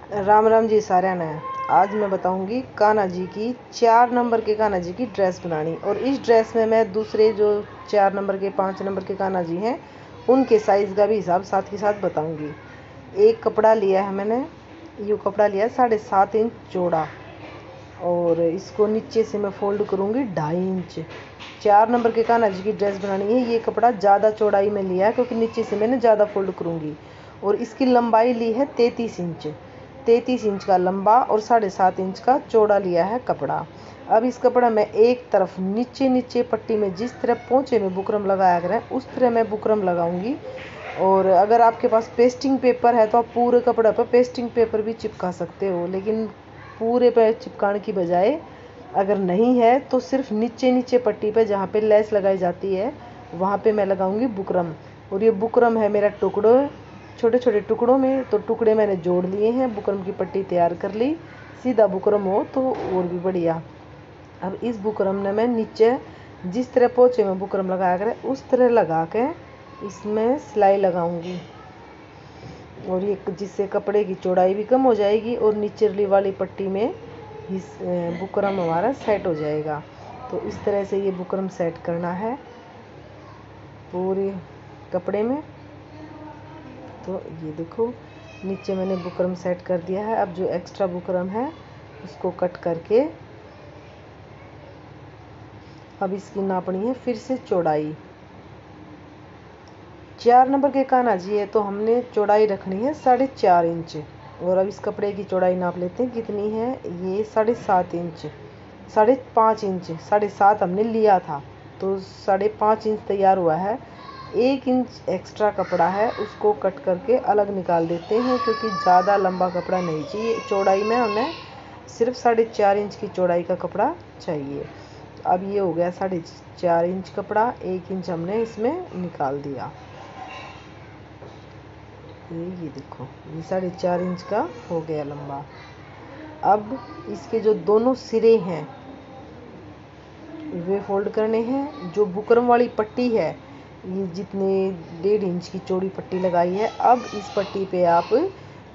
राम राम जी साਰਿਆਂ ने। आज मैं बताऊंगी कान्हा जी की 4 नंबर के कान्हा जी की ड्रेस बनानी। और इस ड्रेस में मैं दूसरे जो 4 नंबर के 5 नंबर के कान्हा जी हैं उनके साइज़ का भी हिसाब साथ के साथ बताऊंगी। एक कपड़ा लिया है मैंने, ये कपड़ा लिया है 7.5 इंच चौड़ा और इसको नीचे से मैं फोल्ड करूंगी 2.5 इंच। 4 नंबर के कान्हा जी की ड्रेस बनानी है। ये कपड़ा ज़्यादा चौड़ाई में लिया है क्योंकि नीचे से मैंने ज़्यादा फोल्ड करूंगी। और इसकी लंबाई ली है 33 इंच। 33 इंच का लंबा और 7.5 इंच का चौड़ा लिया है कपड़ा। अब इस कपड़ा में एक तरफ नीचे पट्टी में जिस तरह पोंचे में बुकरम लगाया करें उस तरह मैं बुकरम लगाऊंगी। और अगर आपके पास पेस्टिंग पेपर है तो आप पूरे कपड़े पर पेस्टिंग पेपर भी चिपका सकते हो, लेकिन पूरे पे चिपकाने की बजाय अगर नहीं है तो सिर्फ नीचे पट्टी पे जहाँ पे लेस लगाई जाती है वहाँ पे मैं लगाऊंगी बुकरम। और ये बुकरम है मेरा टुकड़ों, छोटे टुकड़ों में, तो टुकड़े मैंने जोड़ लिए हैं, बुकरम की पट्टी तैयार कर ली। सीधा बुकरम हो तो और भी बढ़िया। अब इस बुकरम ने मैं नीचे जिस तरह पोंचे में बुकरम लगाया करें उस तरह लगा के इसमें सिलाई लगाऊंगी। और ये जिससे कपड़े की चौड़ाई भी कम हो जाएगी और नीचे वाली पट्टी में इस बुकरम हमारा सेट हो जाएगा। तो इस तरह से ये बुकरम सेट करना है पूरे कपड़े में। तो ये देखो नीचे मैंने बुकरम सेट कर दिया है। अब जो एक्स्ट्रा बुकरम है उसको कट करके अब इसकी नापनी है फिर से चौड़ाई। 4 नंबर के कान्हा जी है तो हमने चौड़ाई रखनी है 4.5 इंच। और अब इस कपड़े की चौड़ाई नाप लेते हैं कितनी है। ये 7.5 इंच, 5.5 इंच, 7.5 हमने लिया था तो 5.5 इंच तैयार हुआ है। 1 इंच एक्स्ट्रा कपड़ा है उसको कट करके अलग निकाल देते हैं क्योंकि ज़्यादा लंबा कपड़ा नहीं चाहिए। चौड़ाई में हमें सिर्फ 4.5 इंच की चौड़ाई का कपड़ा चाहिए। अब ये हो गया 4.5 इंच कपड़ा, 1 इंच हमने इसमें निकाल दिया। ये देखो ये 4.5 इंच का हो गया लंबा। अब इसके जो दोनों सिरे हैं वे फोल्ड करने हैं। जो बुकरम वाली पट्टी है ये जितने 1.5 इंच की चौड़ी पट्टी लगाई है, अब इस पट्टी पे आप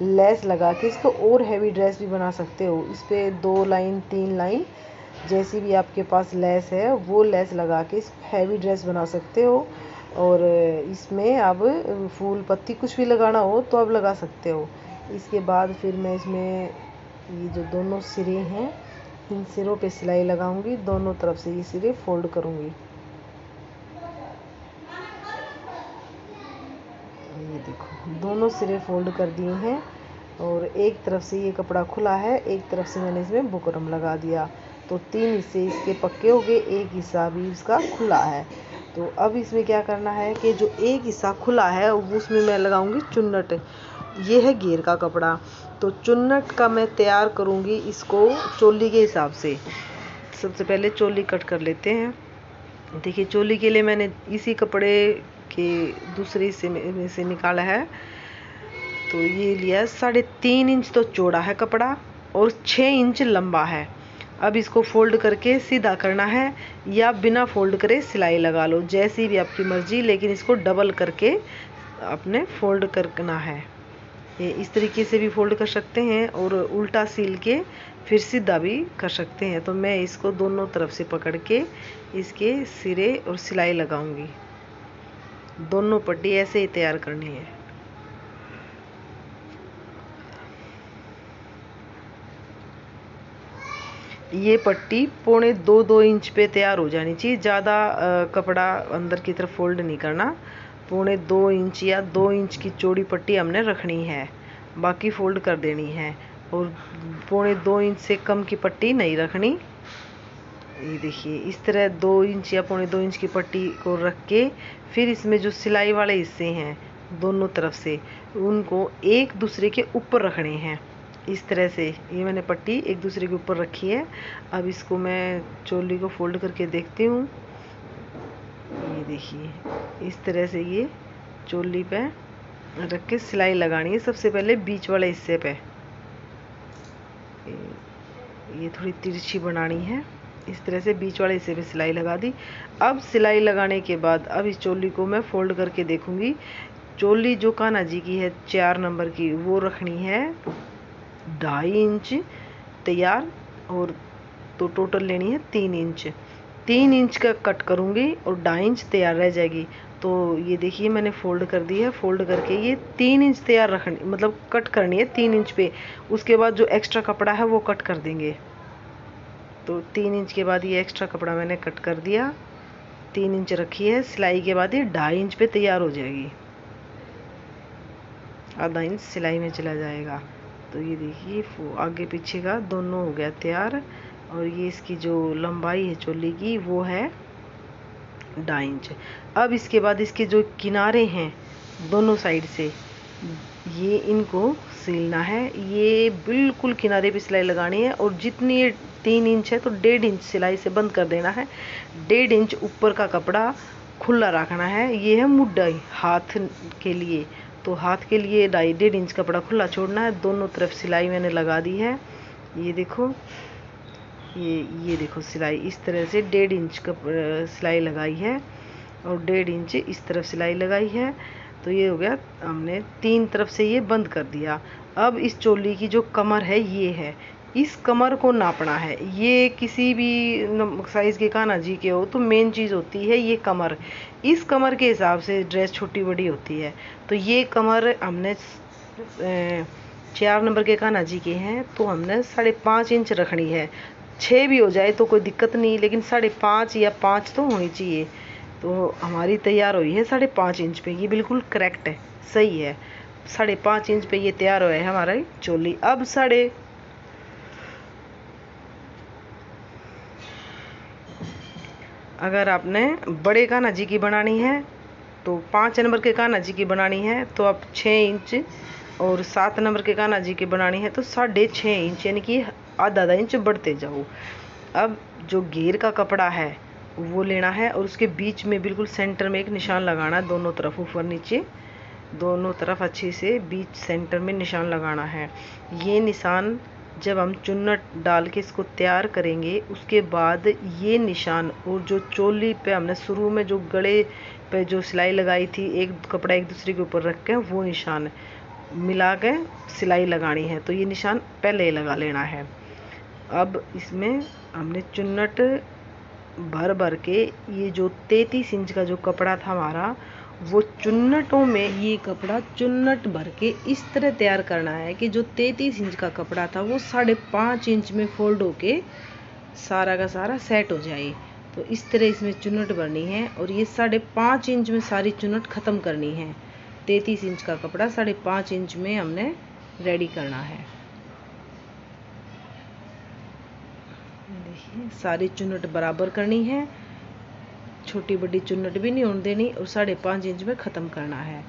लेस लगा के इसको और हैवी ड्रेस भी बना सकते हो। इस पे 2 लाइन 3 लाइन जैसी भी आपके पास लेस है वो लेस लगा के इस हैवी ड्रेस बना सकते हो। और इसमें अब फूल पत्ती कुछ भी लगाना हो तो अब लगा सकते हो। इसके बाद फिर मैं इसमें ये जो दोनों सिरे हैं इन सिरों पे सिलाई लगाऊंगी। दोनों तरफ से ये सिरे फोल्ड करूंगी। ये देखो दोनों सिरे फोल्ड कर दिए हैं और एक तरफ से ये कपड़ा खुला है, एक तरफ से मैंने इसमें बुकरम लगा दिया। तो 3 हिस्से इसके पक्के हो गए, एक हिस्सा भी इसका खुला है। तो अब इसमें क्या करना है कि जो एक हिस्सा खुला है उसमें मैं लगाऊंगी चुन्नट। ये है घेर का कपड़ा, तो चुन्नट का मैं तैयार करूंगी इसको चोली के हिसाब से। सबसे पहले चोली कट कर लेते हैं। देखिए चोली के लिए मैंने इसी कपड़े के दूसरे हिस्से में से निकाला है। तो ये लिया 3.5 इंच तो चौड़ा है कपड़ा और 6 इंच लंबा है। अब इसको फोल्ड करके सीधा करना है या बिना फोल्ड करे सिलाई लगा लो, जैसी भी आपकी मर्जी, लेकिन इसको डबल करके अपने फोल्ड करना है। ये इस तरीके से भी फोल्ड कर सकते हैं और उल्टा सील के फिर सीधा भी कर सकते हैं। तो मैं इसको दोनों तरफ से पकड़ के इसके सिरे और सिलाई लगाऊंगी। दोनों पट्टी ऐसे ही तैयार करनी है। ये पट्टी 2.25 इंच पे तैयार हो जानी चाहिए। ज़्यादा कपड़ा अंदर की तरफ फोल्ड नहीं करना। 2.25 इंच या 2 इंच की चौड़ी पट्टी हमने रखनी है, बाकी फोल्ड कर देनी है। और 2.25 इंच से कम की पट्टी नहीं रखनी। ये देखिए इस तरह 2 इंच या 2.25 इंच की पट्टी को रख के फिर इसमें जो सिलाई वाले हिस्से हैं दोनों तरफ से उनको एक दूसरे के ऊपर रखने हैं। इस तरह से ये मैंने पट्टी एक दूसरे के ऊपर रखी है। अब इसको मैं चोली को फोल्ड करके देखती हूँ। ये देखिए इस तरह से ये चोली पे रख के सिलाई लगानी है। सबसे पहले बीच वाले हिस्से पे ये थोड़ी तिरछी बनानी है। इस तरह से बीच वाले हिस्से पे सिलाई लगा दी। अब सिलाई लगाने के बाद अब इस चोली को मैं फोल्ड करके देखूंगी। चोली जो कान्हा जी की है 4 नंबर की वो रखनी है 2.5 इंच तैयार, और तो टोटल लेनी है 3 इंच। 3 इंच का कट करूँगी और 2.5 इंच तैयार रह जाएगी। तो ये देखिए मैंने फोल्ड कर दी है। फोल्ड करके ये 3 इंच तैयार रखनी, मतलब कट करनी है 3 इंच पे। उसके बाद जो एक्स्ट्रा कपड़ा है वो कट कर देंगे। तो 3 इंच के बाद ये एक्स्ट्रा कपड़ा मैंने कट कर दिया। 3 इंच रखी है सिलाई के बाद, ये 2.5 इंच पे तैयार हो जाएगी। आधा इंच सिलाई में चला जाएगा। तो ये देखिए आगे पीछे का दोनों हो गया तैयार। और ये इसकी जो लंबाई है चोली की वो है 2.5 इंच। अब इसके बाद इसके जो किनारे हैं दोनों साइड से, ये इनको सिलना है। ये बिल्कुल किनारे पे सिलाई लगानी है। और जितनी ये 3 इंच है तो 1.5 इंच सिलाई से बंद कर देना है। 1.5 इंच ऊपर का कपड़ा खुला रखना है। ये है मुड्ढाई हाथ के लिए, तो हाथ के लिए 1.5 इंच कपड़ा खुला छोड़ना है। दोनों तरफ सिलाई मैंने लगा दी है। ये देखो, ये देखो सिलाई इस तरह से 1.5 इंच सिलाई लगाई है और 1.5 इंच इस तरफ सिलाई लगाई है। तो ये हो गया, हमने 3 तरफ से ये बंद कर दिया। अब इस चोली की जो कमर है ये है, इस कमर को नापना है। ये किसी भी साइज़ के कान्हा जी के हो तो मेन चीज़ होती है ये कमर। इस कमर के हिसाब से ड्रेस छोटी बड़ी होती है। तो ये कमर हमने 4 नंबर के कान्हा जी के हैं तो हमने 5.5 इंच रखनी है। 6 भी हो जाए तो कोई दिक्कत नहीं, लेकिन 5.5 या 5 तो होनी चाहिए। तो हमारी तैयार हुई है 5.5 इंच पे। ये बिल्कुल करेक्ट है, सही है। 5.5 इंच पे ये तैयार हुआ है हमारा चोली। अब अगर आपने बड़े कान्हा जी की बनानी है तो 5 नंबर के कान्हा जी की बनानी है तो आप 6 इंच, और 7 नंबर के कान्हा जी की बनानी है तो 6.5 इंच, यानी कि आधा इंच बढ़ते जाओ। अब जो घेर का कपड़ा है वो लेना है और उसके बीच में बिल्कुल सेंटर में एक निशान लगाना है। दोनों तरफ ऊपर नीचे दोनों तरफ अच्छे से बीच सेंटर में निशान लगाना है। ये निशान जब हम चुन्नट डाल के इसको तैयार करेंगे उसके बाद ये निशान, और जो चोली पे हमने शुरू में जो गले पे जो सिलाई लगाई थी एक कपड़ा एक दूसरे के ऊपर रख के, वो निशान मिला के सिलाई लगानी है। तो ये निशान पहले लगा लेना है। अब इसमें हमने चुन्नट भर भर के, ये जो 33 इंच का जो कपड़ा था हमारा, वो चुन्नटों में ये कपड़ा चुन्नट भर के इस तरह तैयार करना है कि जो 33 इंच का कपड़ा था वो 5.5 इंच में फोल्ड होके सारा का सारा सेट हो जाए। तो इस तरह इसमें चुन्नट भरनी है और ये 5.5 इंच में सारी चुन्नट ख़त्म करनी है। 33 इंच का कपड़ा 5.5 इंच में हमने रेडी करना है। देखिए सारी चुन्नट बराबर करनी है, छोटी बड़ी चुन्नट भी नहीं होने देनी, और 5.5 इंच में ख़त्म करना है।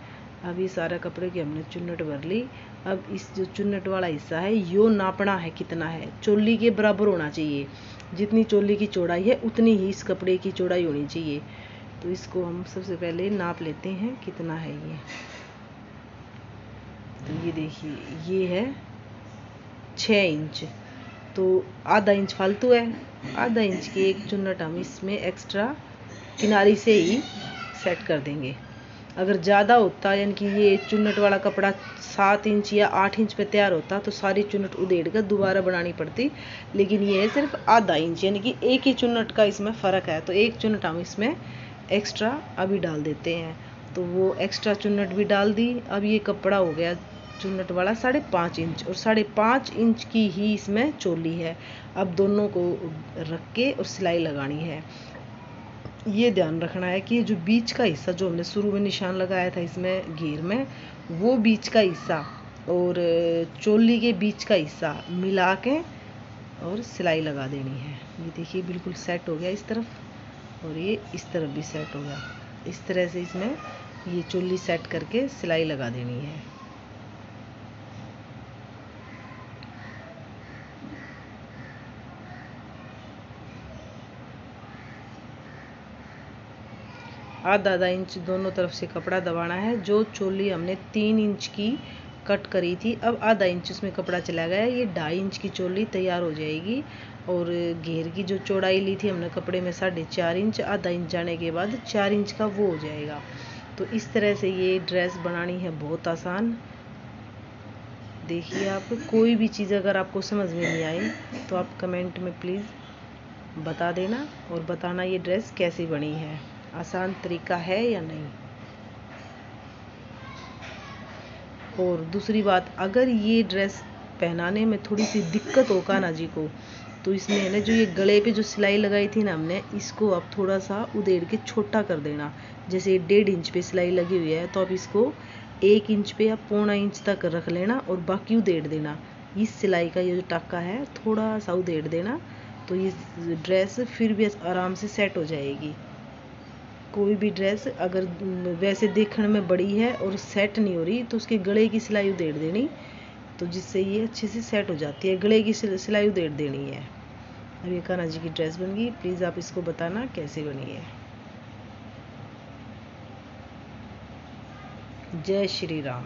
अब ये सारा कपड़े की हमने चुन्नट भर ली। अब इस जो चुन्नट वाला हिस्सा है यो नापना है कितना है, चोली के बराबर होना चाहिए। जितनी चोली की चौड़ाई है उतनी ही इस कपड़े की चौड़ाई होनी चाहिए। तो इसको हम सबसे पहले नाप लेते हैं कितना है ये। तो ये देखिए ये है 6 इंच, तो आधा इंच फालतू है। आधा इंच की एक चुन्नट हम इसमें एक्स्ट्रा किनारी से ही सेट कर देंगे। अगर ज़्यादा होता, यानी कि ये चुन्नट वाला कपड़ा 7 इंच या 8 इंच पे तैयार होता तो सारी चुन्नट उधेड़ कर दोबारा बनानी पड़ती, लेकिन ये है सिर्फ आधा इंच, यानी कि एक ही चुन्नट का इसमें फ़र्क है। तो एक चुन्नट हम इसमें एक्स्ट्रा अभी डाल देते हैं। तो वो एक्स्ट्रा चुन्नट भी डाल दी। अब ये कपड़ा हो गया चुन्नट वाला 5.5 इंच, और 5.5 इंच की ही इसमें चोली है। अब दोनों को रख के और सिलाई लगानी है। ये ध्यान रखना है कि जो बीच का हिस्सा जो हमने शुरू में निशान लगाया था इसमें घेर में, वो बीच का हिस्सा और चोली के बीच का हिस्सा मिला के और सिलाई लगा देनी है। ये देखिए बिल्कुल सेट हो गया इस तरफ, और ये इस तरफ भी सेट हो गया। इस तरह से इसमें ये चोली सेट करके सिलाई लगा देनी है। आधा इंच दोनों तरफ से कपड़ा दबाना है। जो चोली हमने 3 इंच की कट करी थी, अब आधा इंच उसमें कपड़ा चला गया, ये 2.5 इंच की चोली तैयार हो जाएगी। और घेर की जो चौड़ाई ली थी हमने कपड़े में 4.5 इंच, आधा इंच जाने के बाद 4 इंच का वो हो जाएगा। तो इस तरह से ये ड्रेस बनानी है बहुत आसान। देखिए, आप कोई भी चीज़ अगर आपको समझ में नहीं आई तो आप कमेंट में प्लीज़ बता देना और बताना ये ड्रेस कैसी बनी है, आसान तरीका है या नहीं। और दूसरी बात, अगर ये ड्रेस पहनाने में थोड़ी सी दिक्कत हो कान्हा जी को, तो इसमें है ना जो ये गले पे जो सिलाई लगाई थी ना हमने, इसको आप थोड़ा सा उधेड़ के छोटा कर देना। जैसे 1.5 इंच पे सिलाई लगी हुई है तो आप इसको 1 इंच पे या 1.25 इंच तक रख लेना और बाकी उधेड़ देना। इस सिलाई का ये जो टाका है थोड़ा सा उधेड़ देना, तो ये ड्रेस फिर भी आराम से सेट हो जाएगी। कोई भी ड्रेस अगर वैसे देखने में बड़ी है और सेट नहीं हो रही तो उसके गले की सिलाई उधेड़ देनी, तो जिससे ये अच्छे से सेट हो जाती है। गले की सिलाई उधेड़ देनी है। अब ये कान्हा जी की ड्रेस बन गई। प्लीज़ आप इसको बताना कैसे बनी है। जय श्री राम।